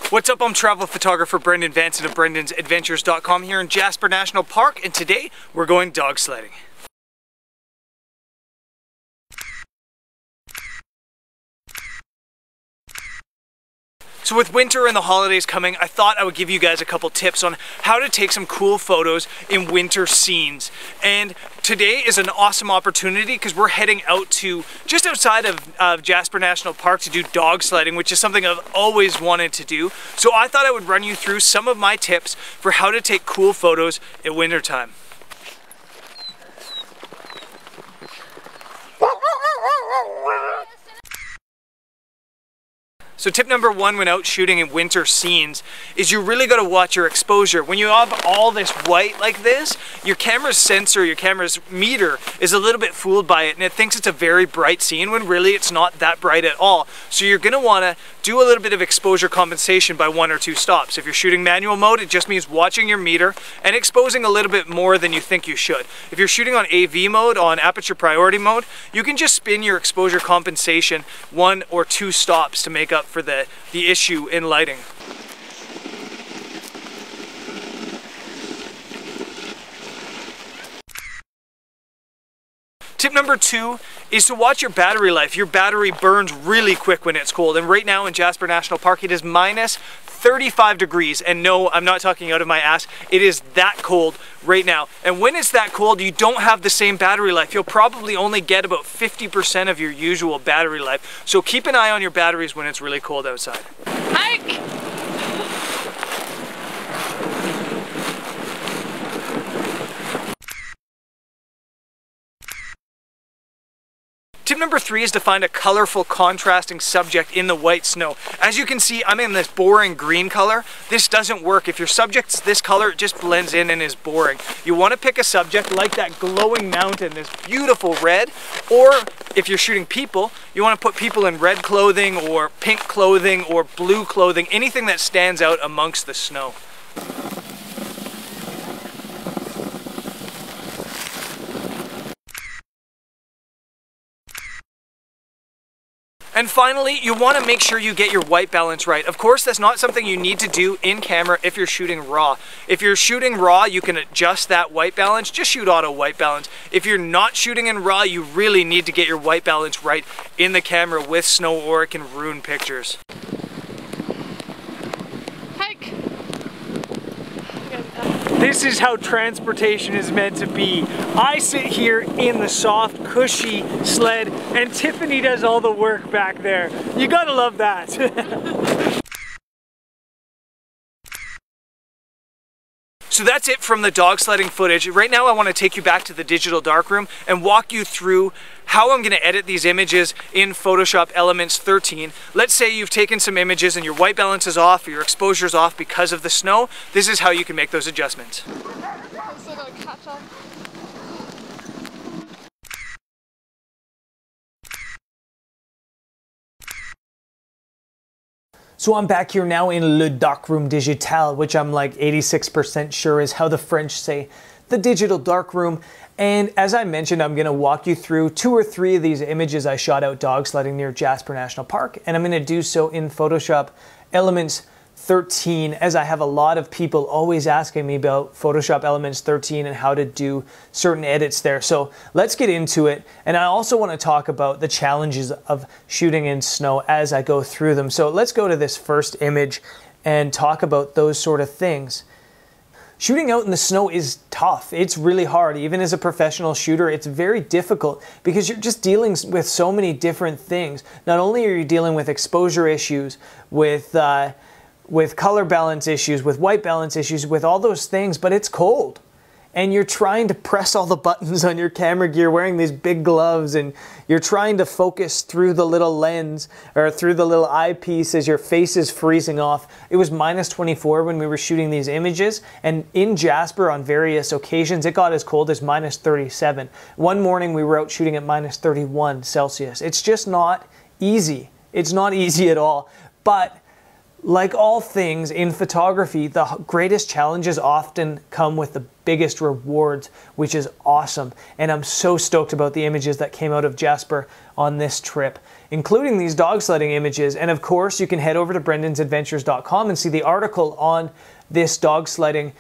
What's up, I'm travel photographer Brendan Vanson of brendansadventures.com here in Jasper National Park, and today we're going dog sledding. So with winter and the holidays coming, I thought I would give you guys a couple tips on how to take some cool photos in winter scenes. And today is an awesome opportunity because we're heading out to just outside of Jasper National Park to do dog sledding, which is something I've always wanted to do. So I thought I would run you through some of my tips for how to take cool photos at wintertime. So tip number one when out shooting in winter scenes is you really got to watch your exposure. When you have all this white like this, your camera's sensor, your camera's meter is a little bit fooled by it and it thinks it's a very bright scene when really it's not that bright at all. So you're going to want to do a little bit of exposure compensation by 1 or 2 stops. If you're shooting manual mode, it just means watching your meter and exposing a little bit more than you think you should. If you're shooting on AV mode, on aperture priority mode, you can just spin your exposure compensation 1 or 2 stops to make up for the issue in lighting. Tip number 2 is to watch your battery life. Your battery burns really quick when it's cold, and right now in Jasper National Park it is minus 35 degrees, and no, I'm not talking out of my ass, it is that cold right now. And when it's that cold, you don't have the same battery life. You'll probably only get about 50% of your usual battery life. So keep an eye on your batteries when it's really cold outside. Hike! Tip number 3 is to find a colorful, contrasting subject in the white snow. As you can see, I'm in this boring green color. This doesn't work. If your subject's this color, it just blends in and is boring. You want to pick a subject like that glowing mountain, this beautiful red, or if you're shooting people, you want to put people in red clothing or pink clothing or blue clothing, anything that stands out amongst the snow. And finally, you want to make sure you get your white balance right. Of course, that's not something you need to do in camera if you're shooting raw. If you're shooting raw, you can adjust that white balance. Just shoot auto white balance. If you're not shooting in raw, you really need to get your white balance right in the camera with snow, or it can ruin pictures. Hike! This is how transportation is meant to be. I sit here in the soft, cushy sled, and Tiffany does all the work back there. You gotta love that. So that's it from the dog sledding footage. Right now I want to take you back to the digital darkroom and walk you through how I'm going to edit these images in Photoshop Elements 13. Let's say you've taken some images and your white balance is off or your exposure is off because of the snow. This is how you can make those adjustments. So I'm back here now in Le Darkroom Digital, which I'm like 86% sure is how the French say the digital darkroom. And as I mentioned, I'm gonna walk you through 2 or 3 of these images I shot out dog sledding near Jasper National Park. And I'm gonna do so in Photoshop Elements 13, as I have a lot of people always asking me about Photoshop Elements 13 and how to do certain edits there. So let's get into it. And I also want to talk about the challenges of shooting in snow as I go through them. So let's go to this first image and talk about those sort of things. Shooting out in the snow is tough. It's really hard. Even as a professional shooter, it's very difficult because you're just dealing with so many different things. Not only are you dealing with exposure issues, with color balance issues, with white balance issues, with all those things, but it's cold. And you're trying to press all the buttons on your camera gear, wearing these big gloves, and you're trying to focus through the little lens, or through the little eyepiece as your face is freezing off. It was minus 24 when we were shooting these images, and in Jasper on various occasions, it got as cold as minus 37. One morning we were out shooting at minus 31 Celsius. It's just not easy. It's not easy at all. But Like all things in photography, the greatest challenges often come with the biggest rewards, which is awesome. And I'm so stoked about the images that came out of Jasper on this trip, including these dog sledding images. And of course, you can head over to brendansadventures.com and see the article on this dog sledding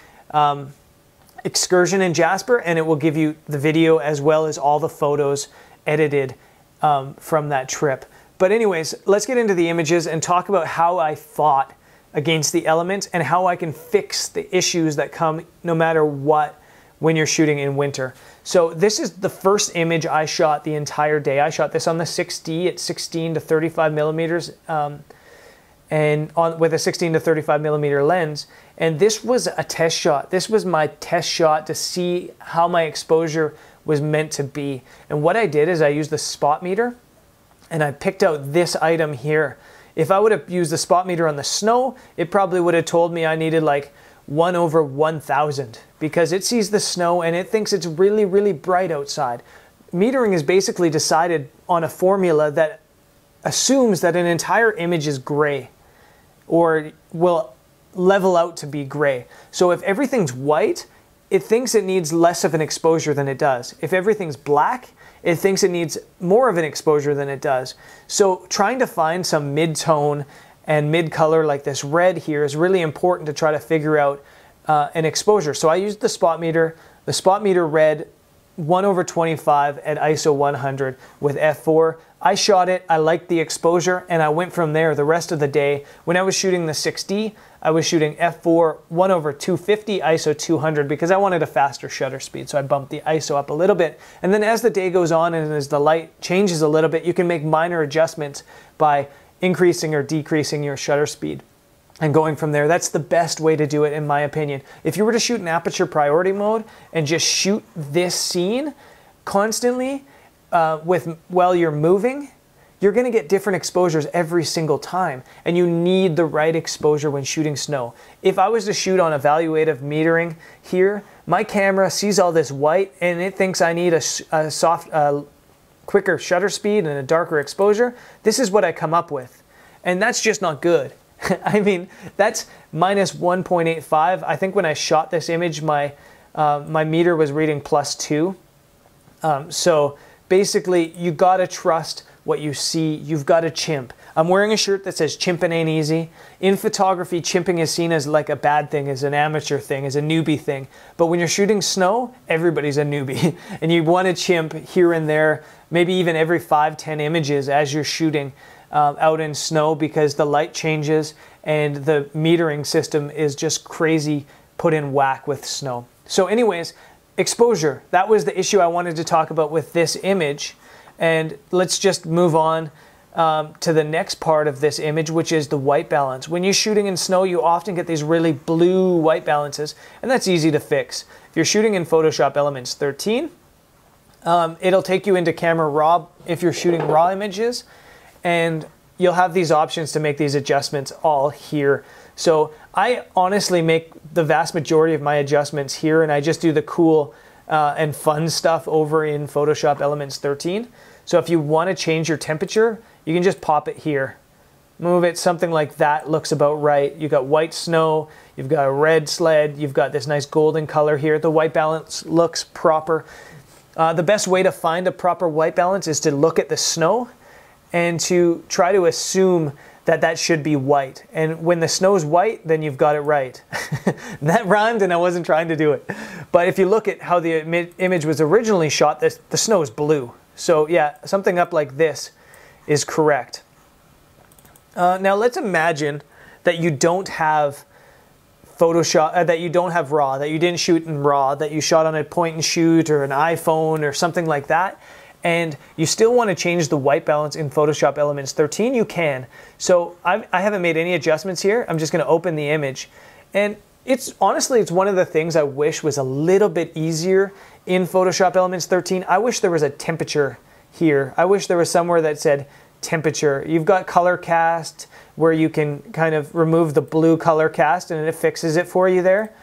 excursion in Jasper, and it will give you the video as well as all the photos edited from that trip. But anyways, let's get into the images and talk about how I fought against the elements and how I can fix the issues that come no matter what when you're shooting in winter. So this is the first image I shot the entire day. I shot this on the 6D at 16 to 35 millimeters and with a 16 to 35 millimeter lens. And this was a test shot. This was my test shot to see how my exposure was meant to be. And what I did is I used the spot meter, and I picked out this item here. If I would have used the spot meter on the snow, it probably would have told me I needed like 1/1000 because it sees the snow and it thinks it's really, really bright outside. Metering is basically decided on a formula that assumes that an entire image is gray or will level out to be gray. So if everything's white, it thinks it needs less of an exposure than it does. If everything's black, it thinks it needs more of an exposure than it does. So trying to find some mid-tone and mid-color like this red here is really important to try to figure out an exposure. So I used the spot meter red 1/25 at ISO 100 with f4. I shot it, I liked the exposure, and I went from there the rest of the day. When I was shooting the 6D, I was shooting f4 1/250 ISO 200 because I wanted a faster shutter speed, so I bumped the ISO up a little bit. And then as the day goes on and as the light changes a little bit, you can make minor adjustments by increasing or decreasing your shutter speed and going from there. That's the best way to do it, in my opinion. If you were to shoot in aperture priority mode and just shoot this scene constantly while you're moving, you're going to get different exposures every single time, and you need the right exposure when shooting snow. If I was to shoot on evaluative metering here, my camera sees all this white and it thinks I need a soft, quicker shutter speed and a darker exposure. This is what I come up with, and that's just not good. I mean, that's minus 1.85. I think when I shot this image, my meter was reading +2. So basically, you gotta trust what you see. You've got to chimp. I'm wearing a shirt that says chimping ain't easy. In photography, chimping is seen as like a bad thing, as an amateur thing, as a newbie thing. But when you're shooting snow, everybody's a newbie. And you want to chimp here and there, maybe even every 5-10 images as you're shooting out in snow, because the light changes and the metering system is just crazy put in whack with snow. So anyways, exposure. That was the issue I wanted to talk about with this image. And let's just move on to the next part of this image, which is the white balance. When you're shooting in snow, you often get these really blue white balances, and that's easy to fix. If you're shooting in Photoshop Elements 13, it'll take you into Camera Raw if you're shooting raw images, and you'll have these options to make these adjustments all here. So I honestly make the vast majority of my adjustments here, and I just do the cool and fun stuff over in Photoshop Elements 13. So if you want to change your temperature, you can just pop it here. Move it something like that, looks about right. You've got white snow, you've got a red sled, you've got this nice golden color here. The white balance looks proper. The best way to find a proper white balance is to look at the snow and to try to assume that that should be white. And when the snow's white, then you've got it right. That rhymed and I wasn't trying to do it. But if you look at how the image was originally shot, the snow is blue. So yeah, something up like this is correct. Now let's imagine that you don't have Photoshop, that you don't have RAW, that you didn't shoot in RAW, that you shot on a point and shoot or an iPhone or something like that, and you still want to change the white balance in Photoshop Elements 13, you can. So I haven't made any adjustments here. I'm just going to open the image. And honestly, it's one of the things I wish was a little bit easier in Photoshop Elements 13. I wish there was a temperature here. I wish there was somewhere that said temperature. You've got color cast where you can kind of remove the blue color cast and it fixes it for you there.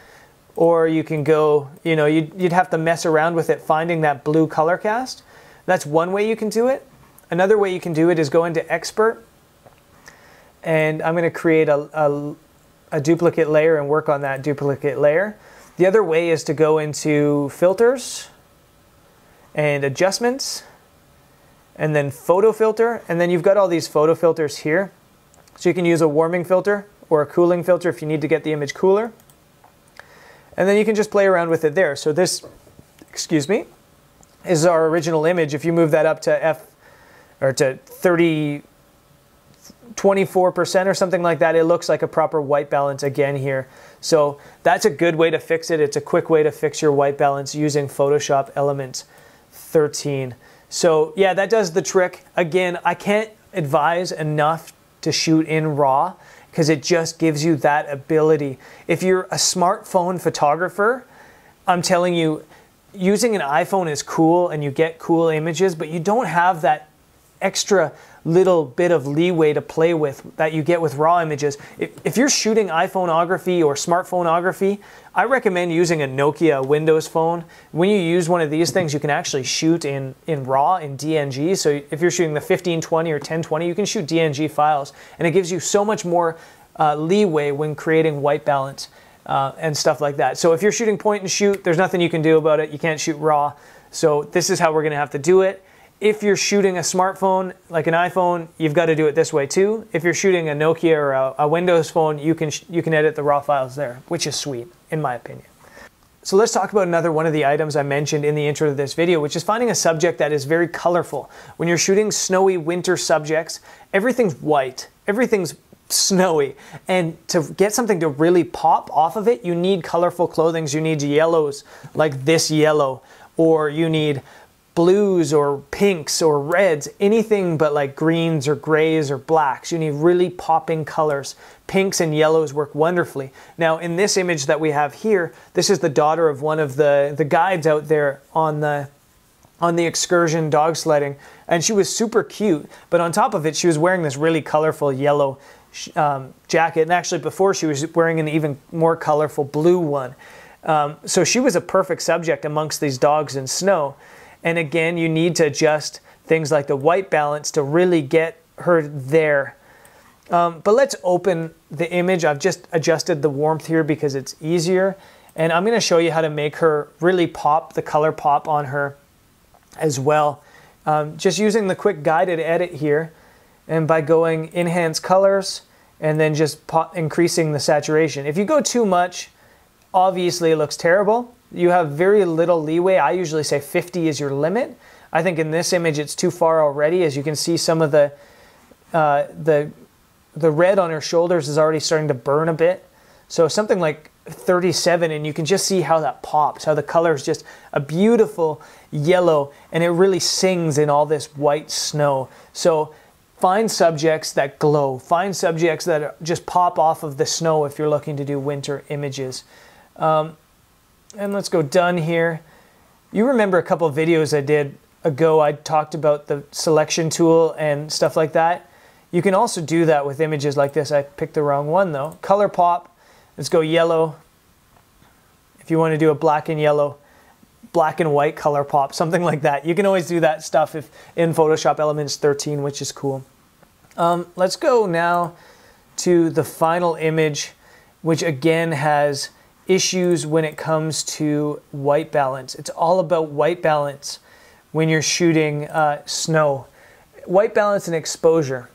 Or you can go, you know, you'd have to mess around with it finding that blue color cast. That's one way you can do it. Another way you can do it is go into Expert and I'm going to create a duplicate layer and work on that duplicate layer. The other way is to go into filters and adjustments and then photo filter, and then you've got all these photo filters here. So you can use a warming filter or a cooling filter if you need to get the image cooler. And then you can just play around with it there. So this, excuse me, is our original image. If you move that up to to 24% or something like that, it looks like a proper white balance again here. So that's a good way to fix it. It's a quick way to fix your white balance using Photoshop Elements 13. So yeah, that does the trick. Again, I can't advise enough to shoot in RAW because it just gives you that ability. If you're a smartphone photographer, I'm telling you, using an iPhone is cool and you get cool images, but you don't have that extra little bit of leeway to play with that you get with RAW images. If you're shooting iPhoneography or smartphoneography, I recommend using a Nokia Windows phone. When you use one of these things, you can actually shoot in RAW, in DNG. So if you're shooting the 1520 or 1020, you can shoot DNG files, and it gives you so much more leeway when creating white balance and stuff like that. So if you're shooting point and shoot, there's nothing you can do about it. You can't shoot RAW. So this is how we're gonna have to do it. If you're shooting a smartphone, like an iPhone, you've got to do it this way too. If you're shooting a Nokia or a Windows phone, you can edit the RAW files there, which is sweet, in my opinion. So let's talk about another one of the items I mentioned in the intro to this video, which is finding a subject that is very colorful. When you're shooting snowy winter subjects, everything's white, everything's snowy, and to get something to really pop off of it, you need colorful clothing. You need yellows, like this yellow, or you need blues or pinks or reds, anything but like greens or grays or blacks. You need really popping colors. Pinks and yellows work wonderfully. Now in this image that we have here, this is the daughter of one of the guides out there on the excursion dog sledding, and she was super cute, but on top of it she was wearing this really colorful yellow jacket, and actually before she was wearing an even more colorful blue one. So she was a perfect subject amongst these dogs in snow. And again, you need to adjust things like the white balance to really get her there. But let's open the image. I've just adjusted the warmth here because it's easier. And I'm going to show you how to make her really pop, the color pop on her as well. Just using the quick guided edit here. And by going enhance colors and then just increasing the saturation. If you go too much, obviously it looks terrible. You have very little leeway. I usually say 50 is your limit. I think in this image it's too far already. As you can see, some of the red on her shoulders is already starting to burn a bit. So something like 37, and you can just see how that pops, how the color is just a beautiful yellow, and it really sings in all this white snow. So find subjects that glow. Find subjects that just pop off of the snow if you're looking to do winter images. And let's go done here. You remember a couple of videos I did ago, I talked about the selection tool and stuff like that. You can also do that with images like this. I picked the wrong one though. Color pop, let's go yellow. If you want to do a black and yellow, black and white color pop, something like that. You can always do that stuff in Photoshop Elements 13, which is cool. Let's go now to the final image, which again has issues when it comes to white balance. It's all about white balance when you're shooting snow. White balance and exposure.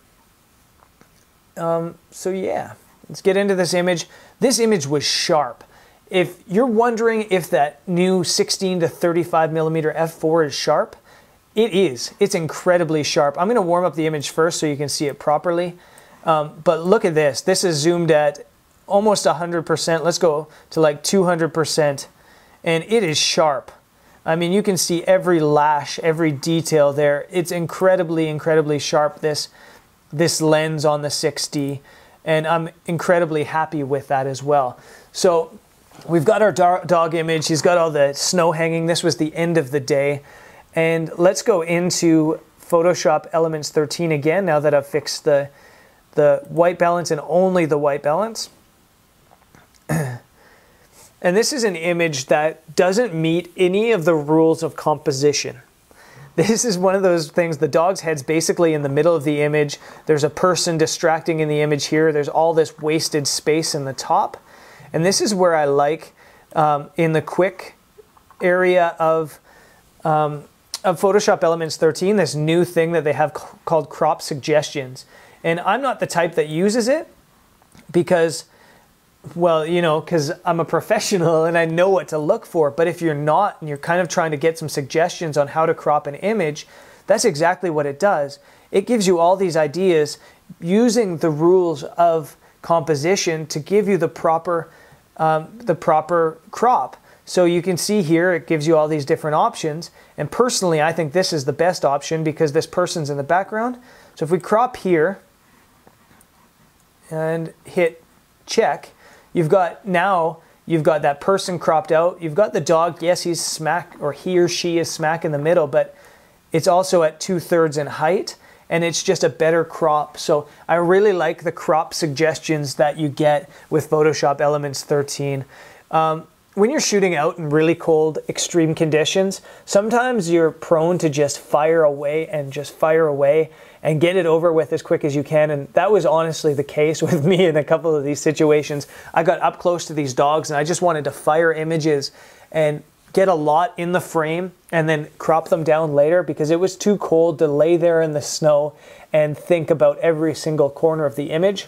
So yeah, let's get into this image. This image was sharp. If you're wondering if that new 16 to 35 millimeter f4 is sharp, it is. It's incredibly sharp. I'm going to warm up the image first so you can see it properly. But look at this. This is zoomed at almost 100%. Let's go to like 200%. And it is sharp. I mean, you can see every lash, every detail there. It's incredibly, incredibly sharp, this lens on the 6D. And I'm incredibly happy with that as well. So we've got our dog image. He's got all the snow hanging. This was the end of the day. And let's go into Photoshop Elements 13 again, now that I've fixed the white balance and only the white balance. And this is an image that doesn't meet any of the rules of composition. This is one of those things, the dog's head's basically in the middle of the image. There's a person distracting in the image here. There's all this wasted space in the top. And this is where I like, in the quick area of Photoshop Elements 13, this new thing that they have called crop suggestions. And I'm not the type that uses it because, well, you know, because I'm a professional and I know what to look for. But if you're not and you're kind of trying to get some suggestions on how to crop an image, that's exactly what it does. It gives you all these ideas using the rules of composition to give you the proper crop. So you can see here, it gives you all these different options. And personally, I think this is the best option because this person's in the background. So if we crop here and hit check, you've got that person cropped out. You've got the dog. Yes, he's smack, or he or she is smack in the middle, but it's also at 2/3 in height, and it's just a better crop. So I really like the crop suggestions that you get with Photoshop Elements 13. When you're shooting out in really cold, extreme conditions, sometimes you're prone to just fire away and get it over with as quick as you can. And that was honestly the case with me in a couple of these situations. I got up close to these dogs and I just wanted to fire images and get a lot in the frame and then crop them down later because it was too cold to lay there in the snow and think about every single corner of the image.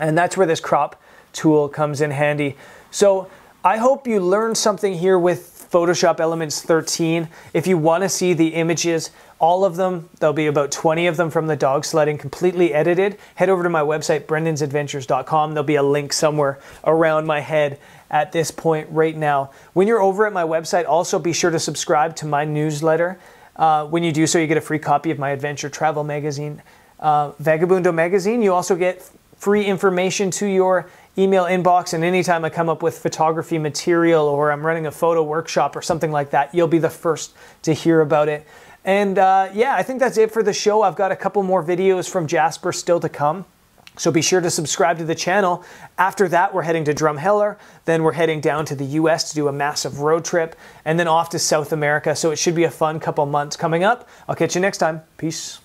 And that's where this crop tool comes in handy. So I hope you learned something here with Photoshop Elements 13. If you want to see the images, all of them, there'll be about 20 of them from the dog sledding, completely edited. Head over to my website, brendansadventures.com. There'll be a link somewhere around my head at this point right now. When you're over at my website, also be sure to subscribe to my newsletter. When you do so, you get a free copy of my adventure travel magazine, Vagabundo magazine. You also get free information to your email inbox, and anytime I come up with photography material or I'm running a photo workshop or something like that, you'll be the first to hear about it. And yeah, I think that's it for the show. I've got a couple more videos from Jasper still to come, so be sure to subscribe to the channel. After that, we're heading to Drumheller, then we're heading down to the US to do a massive road trip, and then off to South America, so it should be a fun couple months coming up. I'll catch you next time. Peace.